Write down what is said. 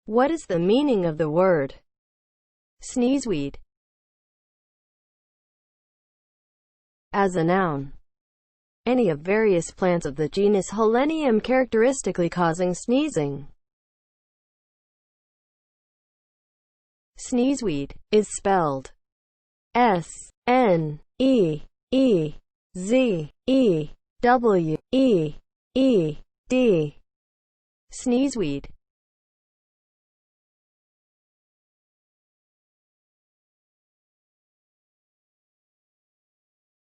What is the meaning of the word sneezeweed as a noun? Any of various plants of the genus Helenium characteristically causing sneezing. Sneezeweed is spelled S-N-E-E-Z-E-W-E-E-D. Sneezeweed